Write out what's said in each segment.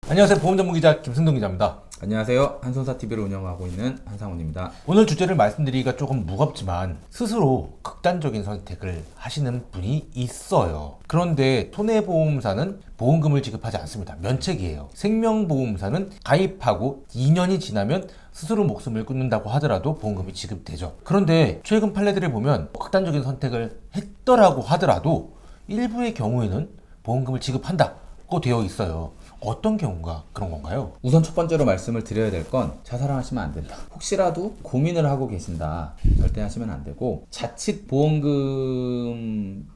안녕하세요. 보험전문기자 김승동 기자입니다. 안녕하세요. 한손사TV를 운영하고 있는 한상훈입니다. 오늘 주제를 말씀드리기가 조금 무겁지만 스스로 극단적인 선택을 하시는 분이 있어요. 그런데 손해보험사는 보험금을 지급하지 않습니다. 면책이에요. 생명보험사는 가입하고 2년이 지나면 스스로 목숨을 끊는다고 하더라도 보험금이 지급되죠. 그런데 최근 판례들을 보면 극단적인 선택을 했더라고 하더라도 일부의 경우에는 보험금을 지급한다고 되어 있어요. 어떤 경우가 그런 건가요? 우선 첫 번째로 말씀을 드려야 될 건 자살을 하시면 안 된다. 혹시라도 고민을 하고 계신다. 절대 하시면 안 되고 자칫 보험금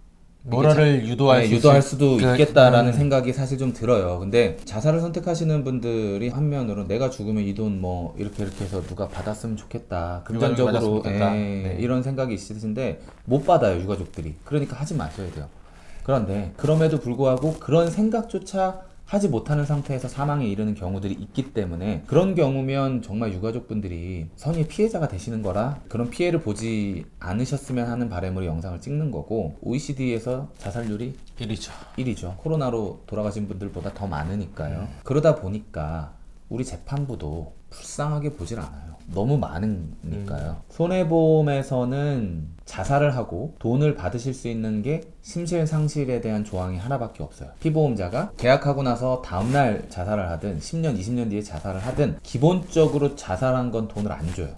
모라를 유도할 수도 있겠다라는 생각이 사실 좀 들어요. 근데 자살을 선택하시는 분들이 한면으로 내가 죽으면 이 돈 뭐 이렇게 해서 누가 받았으면 좋겠다. 금전적으로 이런 생각이 있으신데 못 받아요, 유가족들이. 그러니까 하지 마셔야 돼요. 그런데 그럼에도 불구하고 그런 생각조차 하지 못하는 상태에서 사망에 이르는 경우들이 있기 때문에 그런 경우면 정말 유가족분들이 선의의 피해자가 되시는 거라 그런 피해를 보지 않으셨으면 하는 바람으로 영상을 찍는 거고, OECD에서 자살률이 1위죠. 코로나로 돌아가신 분들보다 더 많으니까요. 그러다 보니까 우리 재판부도 불쌍하게 보질 않아요. 너무 많으니까요. 손해보험에서는 자살을 하고 돈을 받으실 수 있는 게 심실상실에 대한 조항이 하나밖에 없어요. 피보험자가 계약하고 나서 다음날 자살을 하든 10년, 20년 뒤에 자살을 하든 기본적으로 자살한 건 돈을 안 줘요.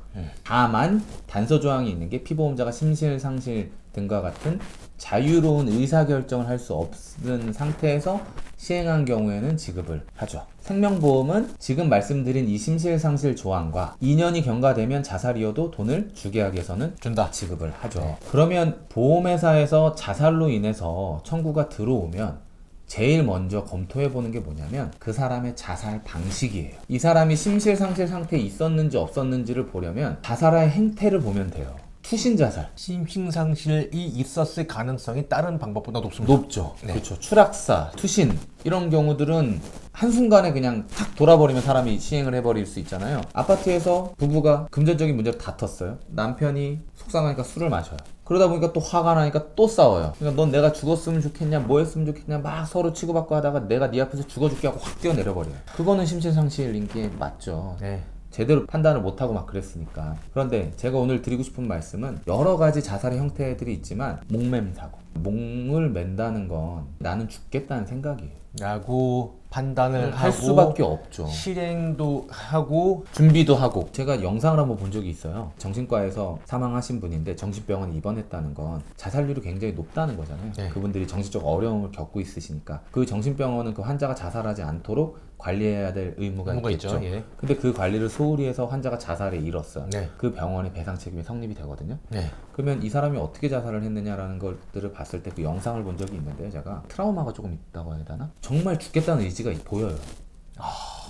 다만 단서 조항이 있는 게 피보험자가 심실상실 등과 같은 자유로운 의사결정을 할 수 없는 상태에서 시행한 경우에는 지급을 하죠. 생명보험은 지금 말씀드린 이 심실상실 조항과 2년이 경과되면 자살이어도 돈을 주게 하기 위해서는 지급을 하죠. 그러면 보험회사에서 자살로 인해서 청구가 들어오면 제일 먼저 검토해보는 게 뭐냐면 그 사람의 자살 방식이에요. 이 사람이 심실상실 상태에 있었는지 없었는지를 보려면 자살의 행태를 보면 돼요. 투신 자살. 심신상실이 있었을 가능성이 다른 방법보다 높습니다. 높죠. 네. 그렇죠. 추락사, 투신 이런 경우들은 한순간에 그냥 탁 돌아버리면 사람이 시행을 해버릴 수 있잖아요. 아파트에서 부부가 금전적인 문제로 다퉜어요. 남편이 속상하니까 술을 마셔요. 그러다 보니까 또 화가 나니까 또 싸워요. 그러니까 넌 내가 죽었으면 좋겠냐, 뭐 했으면 좋겠냐 막 서로 치고받고 하다가 내가 네 앞에서 죽어줄게 하고 확 뛰어내려버려요. 그거는 심신상실인 게 맞죠. 네. 제대로 판단을 못하고 막 그랬으니까. 그런데 제가 오늘 드리고 싶은 말씀은 여러 가지 자살의 형태들이 있지만 목맴사고, 목을 맨다는 건 나는 죽겠다는 생각이에요 라고 판단을 할 하고 수밖에 없죠. 실행도 하고 준비도 하고. 제가 영상을 한번 본 적이 있어요. 정신과에서 사망하신 분인데 정신병원에 입원했다는 건 자살률이 굉장히 높다는 거잖아요. 네. 그분들이 정신적 어려움을 겪고 있으시니까 그 정신병원은 그 환자가 자살하지 않도록 관리해야 될 의무가 있겠죠. 있죠. 예. 근데 그 관리를 소홀히 해서 환자가 자살에 이뤘어요. 네. 그 병원의 배상 책임이 성립이 되거든요. 네. 그러면 이 사람이 어떻게 자살을 했느냐라는 것들을 봤을 때 그 영상을 본 적이 있는데요. 제가 트라우마가 조금 있다고 해야 되나? 정말 죽겠다는 의지가 보여요.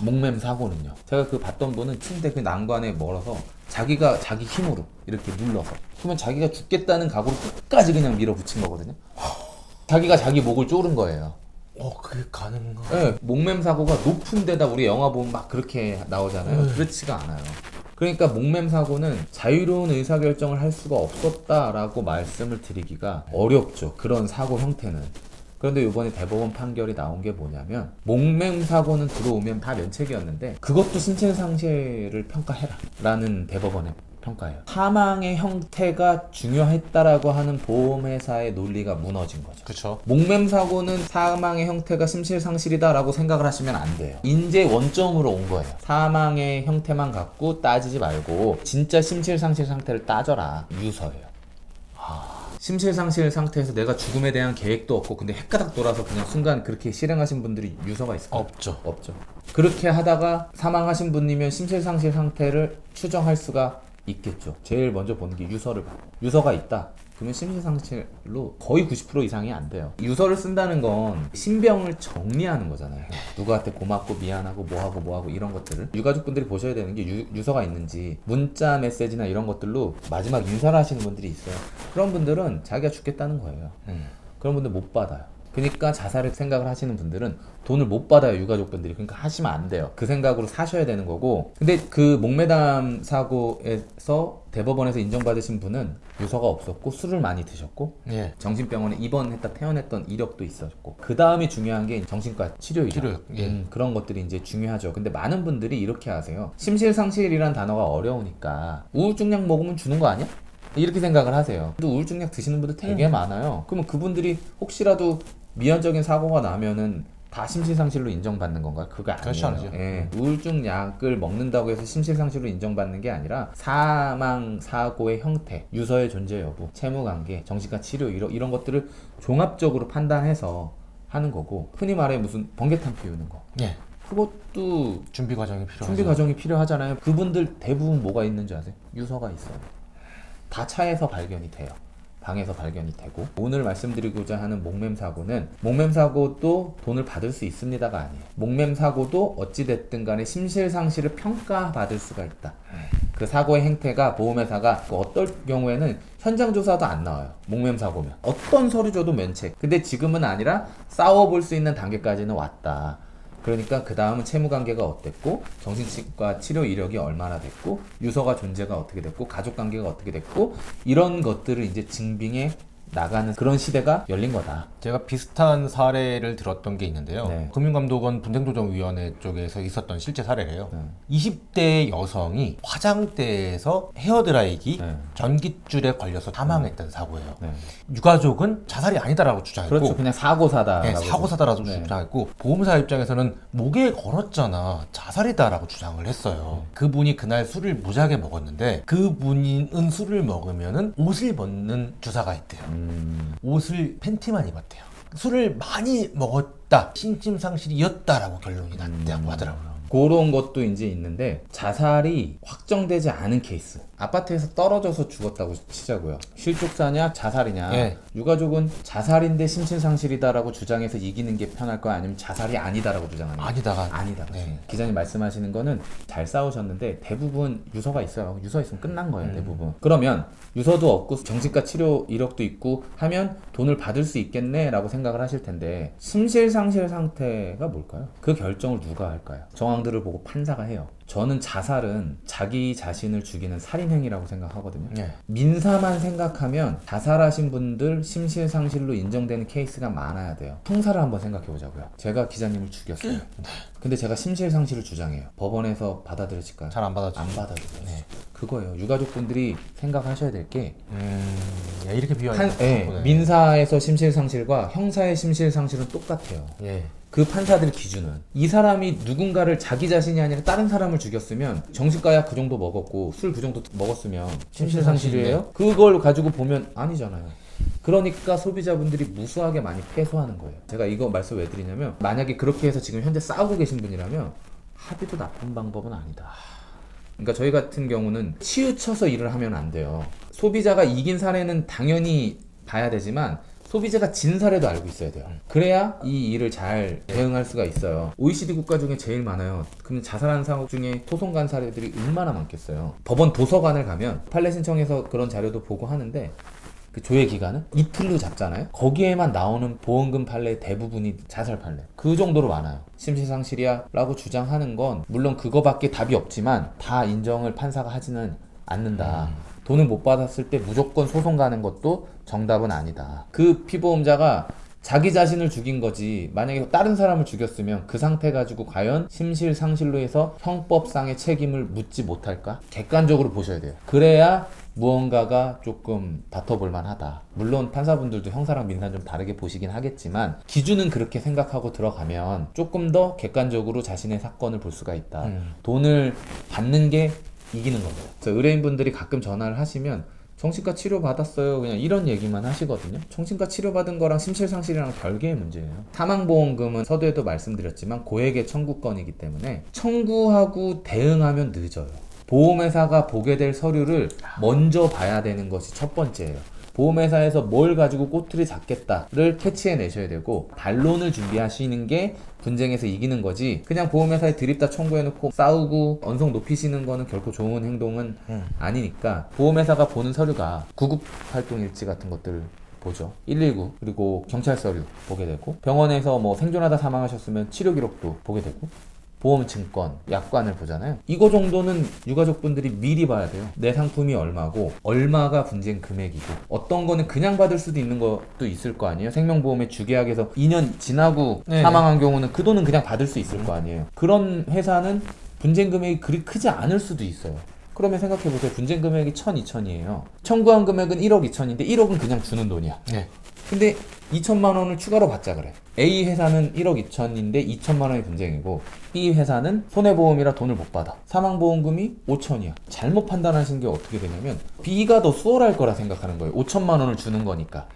목맴 사고는요. 제가 그 봤던 분은 침대 그 난관에 멀어서 자기가 자기 힘으로 이렇게 눌러서, 그러면 자기가 죽겠다는 각오로 끝까지 그냥 밀어붙인 거거든요. 자기가 자기 목을 조른 거예요. 그게 가능한가? 네, 목맴 사고가 높은 데다 우리 영화 보면 막 그렇게 나오잖아요. 그렇지가 않아요. 그러니까 목맴 사고는 자유로운 의사결정을 할 수가 없었다라고 말씀을 드리기가 어렵죠. 그런 사고 형태는. 그런데 이번에 대법원 판결이 나온 게 뭐냐면 목맴 사고는 들어오면 다 면책이었는데 그것도 신체상실을 평가해라 라는 대법원의 평가예요. 사망의 형태가 중요했다라고 하는 보험회사의 논리가 무너진 거죠. 그렇죠. 목맴 사고는 사망의 형태가 심실상실이다라고 생각을 하시면 안 돼요. 인제 원점으로 온 거예요. 사망의 형태만 갖고 따지지 말고 진짜 심실상실 상태를 따져라. 유서예요. 심실상실 상태에서 내가 죽음에 대한 계획도 없고 근데 헷가닥 돌아서 그냥 순간 그렇게 실행하신 분들이 유서가 있을까요? 없죠. 그렇게 하다가 사망하신 분이면 심실상실 상태를 추정할 수가 있겠죠. 제일 먼저 보는 게 유서를 봐요. 유서가 있다. 그러면 심실상실로 거의 90% 이상이 안 돼요. 유서를 쓴다는 건 신병을 정리하는 거잖아요. 누구한테 고맙고 미안하고 뭐하고 이런 것들을 유가족분들이 보셔야 되는 게 유서가 있는지 문자 메시지나 이런 것들로 마지막 인사를 하시는 분들이 있어요. 그런 분들은 자기가 죽겠다는 거예요. 그런 분들 못 받아요. 그러니까 자살을 생각을 하시는 분들은 돈을 못 받아요, 유가족분들이. 그러니까 하시면 안 돼요. 그 생각으로 사셔야 되는 거고. 근데 그 목매담 사고에서 대법원에서 인정받으신 분은 유서가 없었고 술을 많이 드셨고 예. 정신병원에 입원했다 퇴원했던 이력도 있었고, 그 다음이 중요한 게 정신과 치료 이력. 치료, 예. 그런 것들이 이제 중요하죠. 근데 많은 분들이 이렇게 하세요. 심실상실이란 단어가 어려우니까 우울증약 먹으면 주는 거 아니야? 이렇게 생각을 하세요. 근데 우울증약 드시는 분들 되게 많아요. 그러면 그분들이 혹시라도 미연적인 사고가 나면은 다 심실상실로 인정받는 건가요? 그거 그렇지 아니에요. 않죠. 예. 우울증 약을 먹는다고 해서 심실상실로 인정받는 게 아니라 사망 사고의 형태, 유서의 존재 여부, 채무관계, 정신과 치료 이런 것들을 종합적으로 판단해서 하는 거고, 흔히 말해 무슨 번개탄 피우는 거. 예. 그것도 준비 과정이 필요하죠. 준비 과정이 필요하잖아요. 그분들 대부분 뭐가 있는지 아세요? 유서가 있어요. 다 차에서 발견이 돼요. 방에서 발견이 되고. 오늘 말씀드리고자 하는 목매음 사고는, 목매음 사고도 돈을 받을 수 있습니다가 아니에요. 목매음 사고도 어찌됐든 간에 심실상실을 평가받을 수가 있다. 그 사고의 행태가 보험회사가 어떨 경우에는 현장 조사도 안 나와요. 목매음 사고면 어떤 서류 줘도 면책. 근데 지금은 아니라 싸워볼 수 있는 단계까지는 왔다. 그러니까 그 다음은 채무관계가 어땠고, 정신과 치료 이력이 얼마나 됐고, 유서가 존재가 어떻게 됐고, 가족관계가 어떻게 됐고, 이런 것들을 이제 증빙해 나가는 그런 시대가 열린 거다. 제가 비슷한 사례를 들었던 게 있는데요. 네. 금융감독원 분쟁조정위원회 쪽에서 있었던 실제 사례래요. 네. 20대 여성이 화장대에서 헤어드라이기 네. 전깃줄에 걸려서 사망했던 사고예요. 네. 유가족은 자살이 아니다라고 주장했고, 그렇죠. 그냥 사고사다. 네, 사고사다라고 네. 주장했고, 보험사 입장에서는 목에 걸었잖아, 자살이다라고 주장을 했어요. 그분이 그날 술을 무지하게 먹었는데, 그분은 술을 먹으면은 옷을 벗는 주사가 있대요. 옷을 팬티만 입었대요. 술을 많이 먹었다, 심심상실이었다라고 결론이 났다고 하더라고요. 그런 것도 이제 있는데, 자살이 확정되지 않은 케이스. 아파트에서 떨어져서 죽었다고 치자고요. 실족사냐 자살이냐. 예. 유가족은 자살인데 심신상실이다라고 주장해서 이기는 게 편할까요? 아니면 자살이 아니다라고 주장하는 게? 아니다가 아니다. 네. 기자님 말씀하시는 거는 잘 싸우셨는데 대부분 유서가 있어요. 유서 있으면 끝난 거예요. 대부분. 그러면 유서도 없고 정신과 치료 이력도 있고 하면 돈을 받을 수 있겠네 라고 생각을 하실 텐데, 심실상실 상태가 뭘까요? 그 결정을 누가 할까요? 정황들을 보고 판사가 해요. 저는 자살은 자기 자신을 죽이는 살인행위라고 생각하거든요. 예. 민사만 생각하면 자살하신 분들 심실상실로 인정되는 케이스가 많아야 돼요. 형사를 한번 생각해 보자고요. 제가 기자님을 죽였어요. 근데 제가 심실상실을 주장해요. 법원에서 받아들여질까요? 잘 안 받아주죠. 안 받아들여요. 네. 그거예요. 유가족분들이 생각하셔야 될 게, 야, 이렇게 비유하니까 민사에서 심실상실과 형사의 심실상실은 똑같아요. 예. 그 판사들 기준은 이 사람이 누군가를 자기 자신이 아니라 다른 사람을 죽였으면 정신과약 그 정도 먹었고 술 그 정도 먹었으면 심실상실이에요? 그걸 가지고 보면 아니잖아요. 그러니까 소비자분들이 무수하게 많이 패소하는 거예요. 제가 이거 말씀 왜 드리냐면, 만약에 그렇게 해서 지금 현재 싸우고 계신 분이라면 합의도 나쁜 방법은 아니다. 그러니까 저희 같은 경우는 치우쳐서 일을 하면 안 돼요. 소비자가 이긴 사례는 당연히 봐야 되지만 소비자가 진 사례도 알고 있어야 돼요. 그래야 이 일을 잘 대응할 수가 있어요. OECD 국가 중에 제일 많아요. 그럼 자살한 사고 중에 소송 간 사례들이 얼마나 많겠어요. 법원 도서관을 가면 판례 신청해서 그런 자료도 보고 하는데, 그 조회 기간은 이틀로 잡잖아요. 거기에만 나오는 보험금 판례 대부분이 자살 판례. 그 정도로 많아요. 심실상실이야 라고 주장하는 건 물론 그거밖에 답이 없지만 다 인정을 판사가 하지는 않는다. 돈을 못 받았을 때 무조건 소송 가는 것도 정답은 아니다. 그 피보험자가 자기 자신을 죽인 거지, 만약에 다른 사람을 죽였으면 그 상태 가지고 과연 심실상실로 해서 형법상의 책임을 묻지 못할까? 객관적으로 보셔야 돼요. 그래야 무언가가 조금 다퉈볼 만하다. 물론 판사분들도 형사랑 민사는 좀 다르게 보시긴 하겠지만 기준은 그렇게 생각하고 들어가면 조금 더 객관적으로 자신의 사건을 볼 수가 있다. 돈을 받는 게 이기는 거죠. 그래서 의뢰인분들이 가끔 전화를 하시면 정신과 치료 받았어요, 그냥 이런 얘기만 하시거든요. 정신과 치료 받은 거랑 심실상실이랑 별개의 문제예요. 사망보험금은 서두에도 말씀드렸지만 고액의 청구권이기 때문에 청구하고 대응하면 늦어요. 보험회사가 보게 될 서류를 먼저 봐야 되는 것이 첫 번째예요. 보험회사에서 뭘 가지고 꼬투리 잡겠다를 캐치해 내셔야 되고, 반론을 준비하시는 게 분쟁에서 이기는 거지, 그냥 보험회사에 드립다 청구해놓고 싸우고 언성 높이시는 거는 결코 좋은 행동은 아니니까, 보험회사가 보는 서류가 구급활동일지 같은 것들 보죠. 119 그리고 경찰 서류 보게 되고 병원에서 뭐 생존하다 사망하셨으면 치료 기록도 보게 되고 보험 증권, 약관을 보잖아요. 이거 정도는 유가족분들이 미리 봐야 돼요. 내 상품이 얼마고 얼마가 분쟁 금액이고 어떤 거는 그냥 받을 수도 있는 것도 있을 거 아니에요. 생명보험의 주계약에서 2년 지나고 네. 사망한 경우는 그 돈은 그냥 받을 수 있을 거 아니에요. 그런 회사는 분쟁 금액이 그리 크지 않을 수도 있어요. 그러면 생각해보세요. 분쟁 금액이 1,000, 2,000이에요. 청구한 금액은 1억 2천인데 1억은 그냥 주는 돈이야. 네. 근데 2천만 원을 추가로 받자 그래. A 회사는 1억 2천인데 2천만 원이 분쟁이고 B 회사는 손해보험이라 돈을 못 받아. 사망보험금이 5천이야. 잘못 판단하신 게 어떻게 되냐면 B가 더 수월할 거라 생각하는 거예요. 5천만 원을 주는 거니까.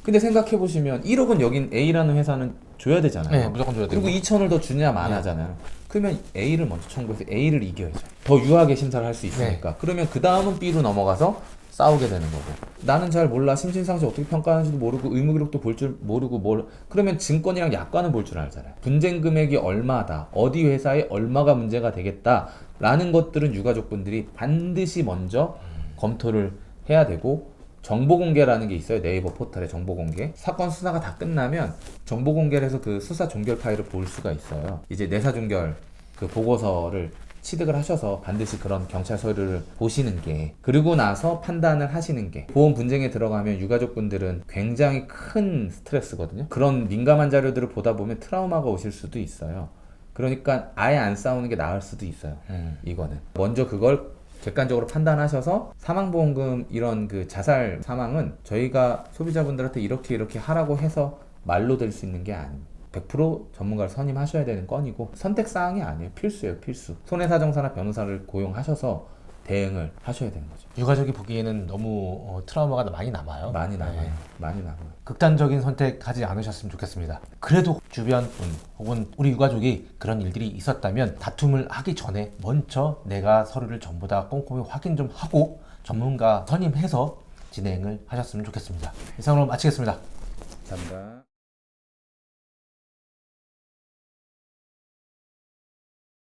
근데 생각해보시면 1억은 여긴 A라는 회사는 줘야 되잖아요. 네, 무조건 줘야 되고. 그리고 2천을 더 주냐 마냐잖아요. 그러면 A를 먼저 청구해서 A를 이겨야죠. 더 유하게 심사를 할 수 있으니까. 그러면 그 다음은 B로 넘어가서 싸우게 되는 거고. 나는 잘 몰라. 심신상시 어떻게 평가하는지도 모르고 의무기록도 볼 줄 모르고 그러면 증권이랑 약관은 볼 줄 알잖아요. 분쟁 금액이 얼마다. 어디 회사에 얼마가 문제가 되겠다. 라는 것들은 유가족분들이 반드시 먼저 검토를 해야 되고 정보 공개라는 게 있어요. 네이버 포털에 정보 공개. 사건 수사가 다 끝나면 정보 공개를 해서 그 수사 종결 파일을 볼 수가 있어요. 이제 내사 종결 그 보고서를 취득을 하셔서 반드시 그런 경찰 서류를 보시는 게 그리고 나서 판단을 하시는 게 보험 분쟁에 들어가면 유가족분들은 굉장히 큰 스트레스거든요. 그런 민감한 자료들을 보다 보면 트라우마가 오실 수도 있어요. 그러니까 아예 안 싸우는 게 나을 수도 있어요. 이거는 먼저 그걸 객관적으로 판단하셔서 사망보험금 이런 그 자살 사망은 저희가 소비자분들한테 이렇게 하라고 해서 말로 될 수 있는 게 아닙니다. 100% 전문가를 선임하셔야 되는 건이고 선택사항이 아니에요. 필수예요. 필수. 손해사정사나 변호사를 고용하셔서 대응을 하셔야 되는 거죠. 유가족이 보기에는 너무 트라우마가 많이 남아요. 많이 남아요. 네. 많이 남아요. 극단적인 선택하지 않으셨으면 좋겠습니다. 그래도 주변 분 혹은 우리 유가족이 그런 일들이 있었다면 다툼을 하기 전에 먼저 내가 서류를 전부 다 꼼꼼히 확인 좀 하고 전문가 선임해서 진행을 하셨으면 좋겠습니다. 이상으로 마치겠습니다. 감사합니다.